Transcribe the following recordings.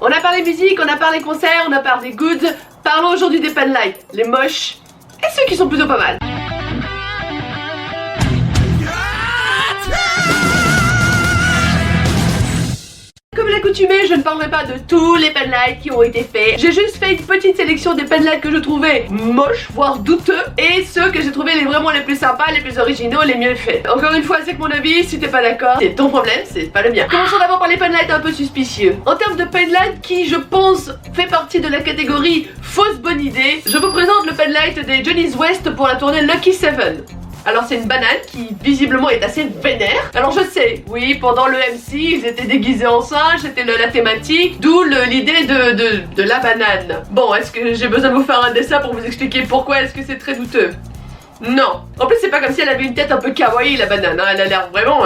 On a parlé musique, on a parlé concerts, on a parlé goods. Parlons aujourd'hui des penlights, les moches et ceux qui sont plutôt pas mal. Comme l'accoutumée, je ne parlerai pas de tous les penlights qui ont été faits. J'ai juste fait une petite sélection des penlights que je trouvais moches, voire douteux, et ceux que j'ai trouvé vraiment les plus sympas, les plus originaux, les mieux faits. Encore une fois, c'est que mon avis, si t'es pas d'accord, c'est ton problème, c'est pas le mien. Commençons d'abord par les penlights un peu suspicieux. En termes de penlight qui, je pense, fait partie de la catégorie fausse bonne idée, je vous présente le penlight des Johnny's West pour la tournée Lucky 7. Alors c'est une banane qui visiblement est assez vénère. Alors je sais, oui, pendant le MC, ils étaient déguisés en singe, c'était la thématique, d'où l'idée de la banane. Bon, est-ce que j'ai besoin de vous faire un dessin pour vous expliquer pourquoi est-ce que c'est très douteux? Non. En plus c'est pas comme si elle avait une tête un peu kawaii la banane, hein. Elle a l'air vraiment...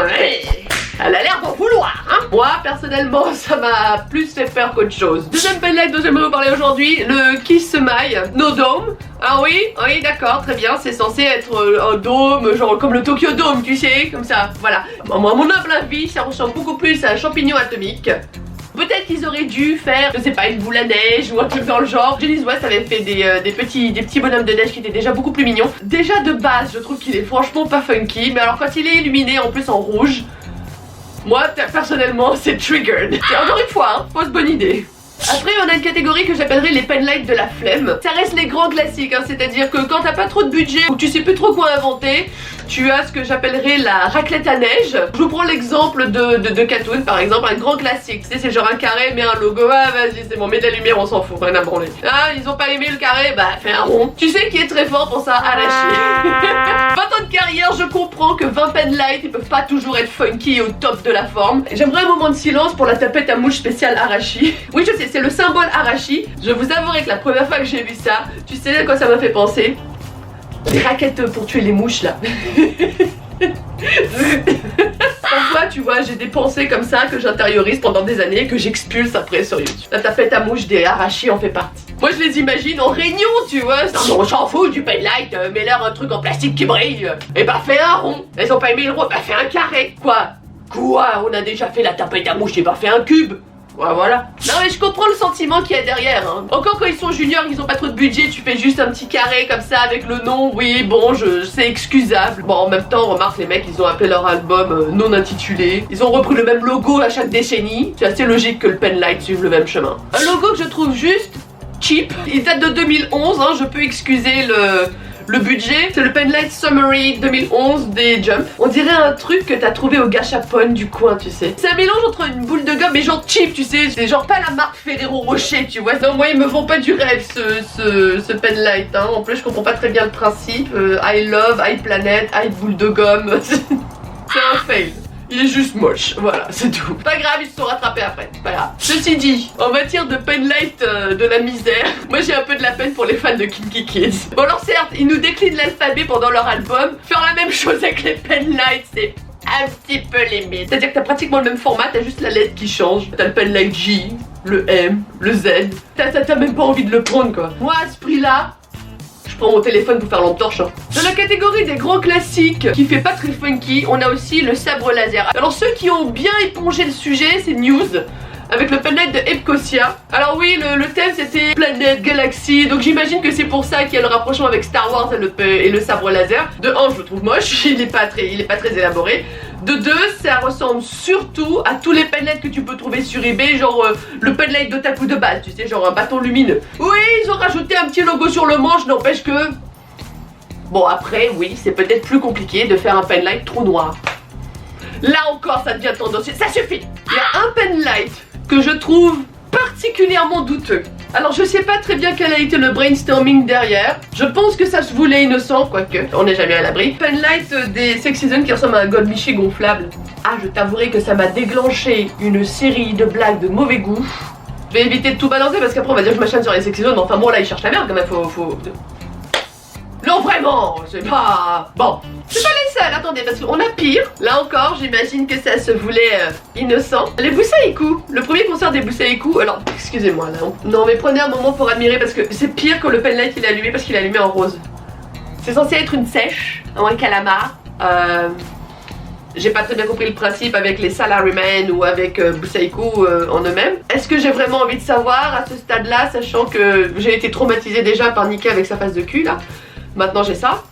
Elle a l'air d'en vouloir, hein. Moi, personnellement, ça m'a plus fait peur qu'autre chose. Deuxième penlight dont j'aimerais vous parler aujourd'hui, le Kiss My No Dome. Ah oui, oui, d'accord, très bien, c'est censé être un dôme, genre comme le Tokyo Dome, tu sais, comme ça, voilà. Moi, à mon humble avis, ça ressemble beaucoup plus à un champignon atomique. Peut-être qu'ils auraient dû faire, je sais pas, une boule à neige ou un truc dans le genre. Johnny's West avait fait des petits bonhommes de neige qui étaient déjà beaucoup plus mignons. Déjà de base, je trouve qu'il est franchement pas funky, mais alors quand il est illuminé en plus en rouge, moi, personnellement, c'est triggered. Encore une fois, hein, fausse bonne idée. Après, on a une catégorie que j'appellerais les penlights de la flemme. Ça reste les grands classiques, hein, c'est-à-dire que quand t'as pas trop de budget ou tu sais plus trop quoi inventer, tu as ce que j'appellerais la raclette à neige. Je vous prends l'exemple de Katoon, par exemple, un grand classique. Tu sais, c'est genre un carré, mais un logo. Ah, vas-y, c'est bon, mets de la lumière, on s'en fout, rien à branler. Ah, ils ont pas aimé le carré, bah, fais un rond. Tu sais qui est très fort pour ça? Arashi. 20 ans de carrière, je comprends que 20 penlights, ils peuvent pas toujours être funky au top de la forme. J'aimerais un moment de silence pour la tapette à mouche spéciale Arashi. Oui, je sais, c'est le symbole Arashi. Je vous avouerai que la première fois que j'ai vu ça, tu sais à quoi ça m'a fait penser? Les raquettes pour tuer les mouches là. Parfois tu vois j'ai des pensées comme ça que j'intériorise pendant des années et que j'expulse après sur YouTube. La tapette à mouche des Arashi en fait partie. Moi je les imagine en réunion tu vois. Non, on s'en fout du penlight, mets-leur un truc en plastique qui brille. Et bah fais un rond. Elles ont pas aimé le rond, bah fais un carré. Quoi? On a déjà fait la tapette à mouche et bah fais un cube. Ouais, voilà. Non mais je comprends le sentiment qu'il y a derrière, hein. Encore quand ils sont juniors, ils ont pas trop de budget, tu fais juste un petit carré comme ça avec le nom, oui bon, c'est excusable. Bon en même temps, remarque les mecs, ils ont appelé leur album non intitulé. Ils ont repris le même logo à chaque décennie. C'est assez logique que le penlight suive le même chemin. Un logo que je trouve juste cheap. Il date de 2011, hein, je peux excuser le budget. C'est le Penlight Summary 2011 des Jump. On dirait un truc que t'as trouvé au gachapon du coin, tu sais. C'est un mélange entre une boule de gomme mais genre cheap, tu sais. C'est genre pas la marque Ferrero Rocher, tu vois. Non, moi ils me font pas du rêve ce penlight, hein. En plus je comprends pas très bien le principe. I love, I planet, I boule de gomme. C'est un fail. Il est juste moche, voilà, c'est tout. Pas grave, ils se sont rattrapés après, pas grave. Ceci dit, en matière de penlight de la misère, moi j'ai un peu de la peine pour les fans de Kinky Kids. Bon alors certes, ils nous déclinent l'alphabet pendant leur album. Faire la même chose avec les penlights, c'est un petit peu limite. C'est-à-dire que t'as pratiquement le même format, t'as juste la lettre qui change. T'as le penlight J, le M, le Z. T'as même pas envie de le prendre quoi. Moi à ce prix-là, je prends mon téléphone pour faire lampe torche, hein. Dans la catégorie des grands classiques qui fait pas très funky, on a aussi le sabre laser. Alors ceux qui ont bien épongé le sujet, c'est News avec le penlight de Epcosia. Alors oui, le thème c'était planète, galaxie, donc j'imagine que c'est pour ça qu'il y a le rapprochement avec Star Wars et le sabre laser. De 1, je le trouve moche, il est pas très élaboré. De 2, ça ressemble surtout à tous les penlights que tu peux trouver sur eBay, genre le penlight d'otaku de base, tu sais, genre un bâton lumineux. Oui, ils ont rajouté un petit logo sur le manche, n'empêche que... Bon après, oui, c'est peut-être plus compliqué de faire un penlight trop noir. Là encore, ça devient tendancieux, ça suffit. Il y a un penlight que je trouve particulièrement douteux. Alors je sais pas très bien quel a été le brainstorming derrière. Je pense que ça se voulait innocent, quoique on n'est jamais à l'abri. Penlight des Sex Season qui ressemble à un Goldmichy gonflable. Ah, je t'avouerai que ça m'a déclenché une série de blagues de mauvais goût. Je vais éviter de tout balancer parce qu'après on va dire que je m'acharne sur les Sex Season. Enfin bon là ils cherchent la merde quand même, faut... Non vraiment, c'est pas... Bon, c'est pas les seuls, attendez, parce qu'on a pire. Là encore, j'imagine que ça se voulait innocent. Les Busaiku, le premier concert des Busaiku, alors, excusez-moi là, non mais prenez un moment pour admirer parce que c'est pire que le penlight qu'il a allumé parce qu'il a allumé en rose. C'est censé être une sèche, ou un calamar. J'ai pas très bien compris le principe avec les salarymen ou avec Busaiku en eux-mêmes. Est-ce que j'ai vraiment envie de savoir à ce stade-là, sachant que j'ai été traumatisée déjà par Nika avec sa face de cul là. Maintenant j'ai ça.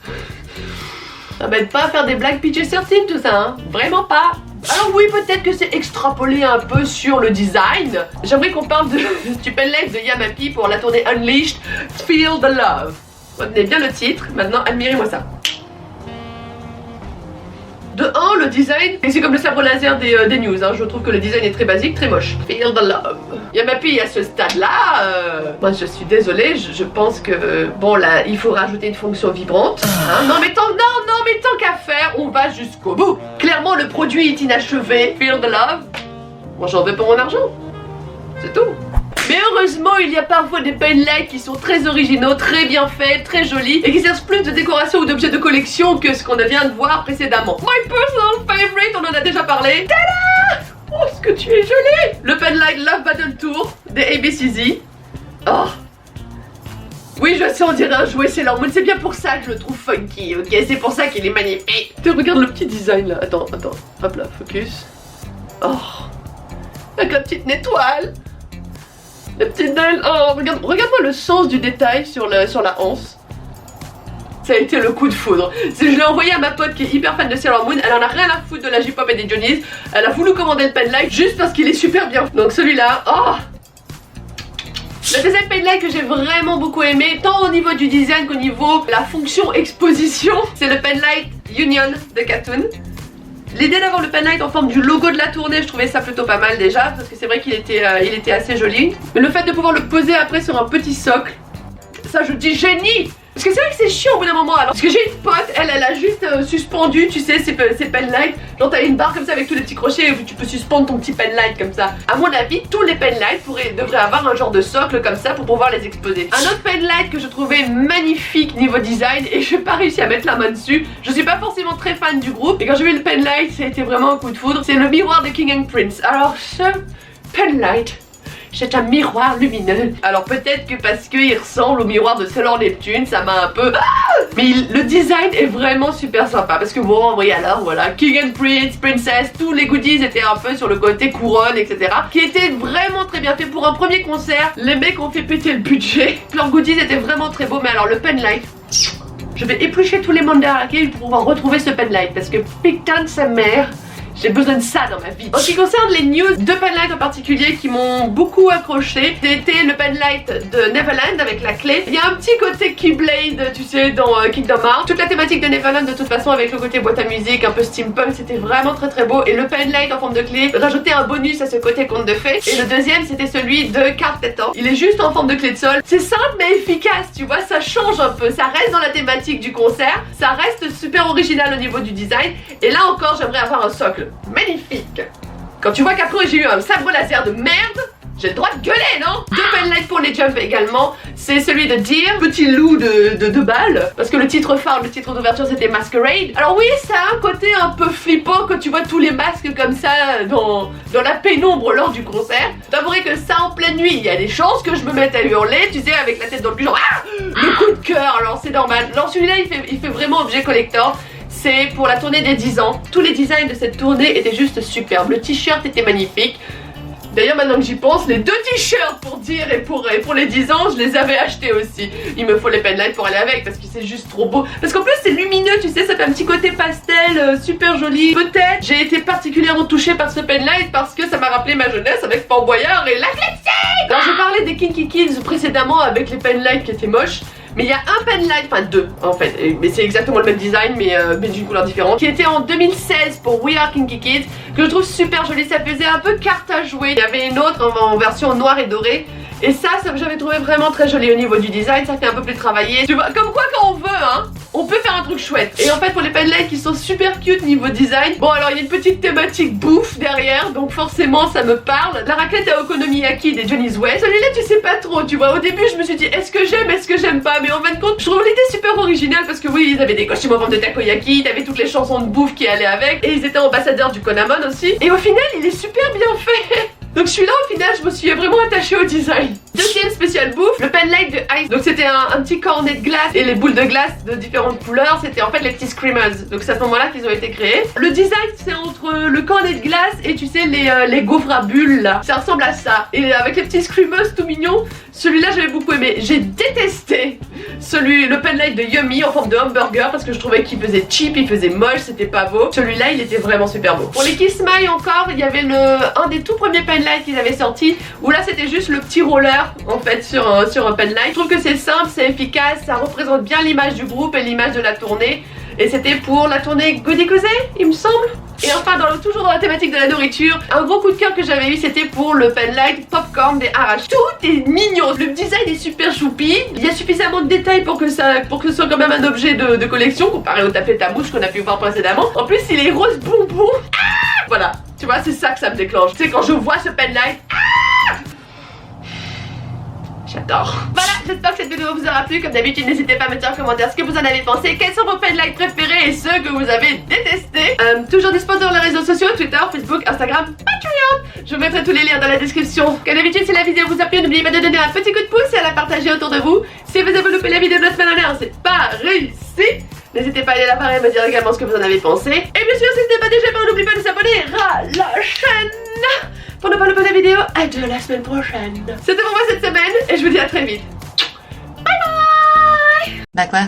Ça m'aide pas à faire des blagues PG-13 tout ça, hein. Vraiment pas. Alors oui, peut-être que c'est extrapolé un peu sur le design. J'aimerais qu'on parle de Stupid Legs de Yamapi pour la tournée Unleashed, Feel the Love. Retenez bien le titre, maintenant admirez-moi ça. De 1, le design, c'est comme le sabre laser des news, hein. Je trouve que le design est très basique, très moche. Feel the love. Yamapi à ce stade-là, moi je suis désolée, je pense que, bon là, il faut rajouter une fonction vibrante. Hein. Non mais tant qu'à faire, on va jusqu'au bout. Clairement, le produit est inachevé. Feel the love. Moi j'en veux pour mon argent. C'est tout. Mais heureusement, il y a parfois des painlights qui sont très originaux, très bien faits, très jolis et qui servent plus de décoration ou d'objet de collection que ce qu'on vient de voir précédemment. My personal favorite, on en a déjà parlé. Tada! Oh, ce que tu es jolie! Le painlight Love Battle Tour des ABCZ. Oh! Oui, je sais, on dirait un jouet Sailor Moon, c'est bien pour ça que je le trouve funky, ok? C'est pour ça qu'il est magnifique. Regarde le petit design là. Attends. Hop là, focus. Oh! Avec la petite étoile. La petite dalle. Oh, regarde-moi le sens du détail sur la anse. Ça a été le coup de foudre. Je l'ai envoyé à ma pote qui est hyper fan de Sailor Moon. Elle en a rien à foutre de la J-pop et des Johnny's. Elle a voulu commander le penlight juste parce qu'il est super bien. Donc celui-là, oh! Le deuxième penlight que j'ai vraiment beaucoup aimé, tant au niveau du design qu'au niveau de la fonction exposition, c'est le penlight Union de Katoon. L'idée d'avoir le penlight en forme du logo de la tournée, je trouvais ça plutôt pas mal déjà, parce que c'est vrai qu'il était, assez joli. Mais le fait de pouvoir le poser après sur un petit socle, ça je dis génie! Parce que c'est vrai que c'est chiant au bout d'un moment. Alors, parce que j'ai une pote, elle a juste suspendu, tu sais, ses penlights. Genre t'as une barre comme ça avec tous les petits crochets où tu peux suspendre ton petit penlight comme ça. À mon avis, tous les penlights devraient avoir un genre de socle comme ça pour pouvoir les exposer. Un autre penlight que je trouvais magnifique niveau design et je n'ai pas réussi à mettre la main dessus. Je suis pas forcément très fan du groupe et quand j'ai vu le penlight, ça a été vraiment un coup de foudre. C'est le miroir de King and Prince. Alors ce penlight, c'est un miroir lumineux. Alors peut-être que parce qu'il ressemble au miroir de Sailor Neptune, ça m'a un peu... Mais le design est vraiment super sympa. Parce que bon, oui alors voilà, King and Prince, Princess, tous les goodies étaient un peu sur le côté couronne, etc. Qui était vraiment très bien fait pour un premier concert. Les mecs ont fait péter le budget. Leurs goodies étaient vraiment très beaux. Mais alors le penlight, je vais éplucher tous les mandats pour pouvoir retrouver ce penlight. Parce que putain de sa mère, j'ai besoin de ça dans ma vie. En ce qui concerne les news, deux penlights en particulier qui m'ont beaucoup accroché, c'était le penlight de Neverland avec la clé. Il y a un petit côté Keyblade, tu sais, dans Kingdom Hearts. Toute la thématique de Neverland de toute façon avec le côté boîte à musique, un peu steampunk, c'était vraiment très très beau. Et le penlight en forme de clé rajoutait un bonus à ce côté conte de fées. Et le deuxième c'était celui de Carteton. Il est juste en forme de clé de sol. C'est simple mais efficace, tu vois, ça change un peu. Ça reste dans la thématique du concert, ça reste super original au niveau du design. Et là encore j'aimerais avoir un socle magnifique. Quand tu vois qu'après j'ai eu un sabre laser de merde, j'ai le droit de gueuler, non? Deux penlights pour les jumps également. C'est celui de Deer, petit loup de balle. Parce que le titre phare, le titre d'ouverture c'était Masquerade. Alors oui, ça a un côté un peu flippant quand tu vois tous les masques comme ça dans la pénombre lors du concert. T'avouerais que ça en pleine nuit, il y a des chances que je me mette à hurler, tu sais, avec la tête dans le cul, genre ah, le coup de cœur, alors c'est normal. Alors celui-là il fait vraiment objet collector. C'est pour la tournée des 10 ans. Tous les designs de cette tournée étaient juste superbes. Le t-shirt était magnifique. D'ailleurs maintenant que j'y pense, les deux t-shirts pour dire et pour les 10 ans, je les avais achetés aussi. Il me faut les penlights pour aller avec parce que c'est juste trop beau. Parce qu'en plus c'est lumineux, tu sais, ça fait un petit côté pastel, super joli. Peut-être j'ai été particulièrement touchée par ce penlight parce que ça m'a rappelé ma jeunesse avec Fort Boyard et la Flexi. Alors je parlais des Kinky Kids précédemment avec les penlights qui étaient moches. Mais il y a un penlight, enfin deux en fait, mais c'est exactement le même design mais d'une couleur différente, qui était en 2016 pour We Are Kinky Kids, que je trouve super joli. Ça faisait un peu carte à jouer. Il y avait une autre en version noire et dorée. Et ça j'avais trouvé vraiment très joli au niveau du design, ça fait un peu plus travaillé. Tu vois, comme quoi quand on veut, hein, on peut faire un truc chouette. Et en fait pour les penlights qui sont super cute niveau design, bon alors il y a une petite thématique bouffe derrière, donc forcément ça me parle. La raclette à Okonomiyaki des Johnny's Way. Celui-là tu sais pas trop, tu vois, au début je me suis dit est-ce que j'aime pas, mais en fin de compte je trouve l'idée super originale parce que oui, ils avaient des costumes en forme de takoyaki, t'avais toutes les chansons de bouffe qui allaient avec, et ils étaient ambassadeurs du Konamon aussi. Et au final il est super bien fait. Donc celui-là au final je me suis vraiment attachée au design. Deuxième 4e spécial bouffe, le penlight de Ice. Donc c'était un petit cornet de glace et les boules de glace de différentes couleurs, c'était en fait les petits screamers. Donc c'est à ce moment-là qu'ils ont été créés. Le design c'est entre le cornet de glace et tu sais les gaufres à bulles là. Ça ressemble à ça. Et avec les petits screamers tout mignons, celui-là j'avais beaucoup aimé. J'ai détesté le penlight de Yummy en forme de hamburger parce que je trouvais qu'il faisait cheap, il faisait moche, c'était pas beau. Celui-là il était vraiment super beau. Pour les Kiss My encore, il y avait un des tout premiers penlights qu'ils avaient sorti où là c'était juste le petit roller en fait sur un penlight. Je trouve que c'est simple, c'est efficace, ça représente bien l'image du groupe et l'image de la tournée. Et c'était pour la tournée Goody Goody, il me semble. Et enfin, toujours dans la thématique de la nourriture, un gros coup de cœur que j'avais eu, c'était pour le penlight popcorn des Arashi. Tout est mignon, le design est super choupi, il y a suffisamment de détails pour que ce soit quand même un objet de collection comparé au tapette à mouche qu'on a pu voir précédemment. En plus, il est rose bonbon. Ah, voilà, tu vois, c'est ça que ça me déclenche. Tu sais, quand je vois ce penlight, j'adore. Voilà, j'espère que cette vidéo vous aura plu. Comme d'habitude, n'hésitez pas à me dire en commentaire ce que vous en avez pensé, quels sont vos penlights préférés et ceux que vous avez détestés. Toujours dispo sur les réseaux sociaux, Twitter, Facebook, Instagram, Patreon. Je vous mettrai tous les liens dans la description. Comme d'habitude, si la vidéo vous a plu, n'oubliez pas de donner un petit coup de pouce et à la partager autour de vous. Si vous avez loupé la vidéo de la semaine dernière, c'est pas réussi. N'hésitez pas à aller la voir et me dire également ce que vous en avez pensé. Et bien sûr, si ce n'est pas déjà fait, n'oubliez pas de s'abonner à la chaîne pour ne pas louper la vidéo de la semaine prochaine. C'était pour moi cette semaine et je vous dis à très vite. Bye bye. Bah quoi?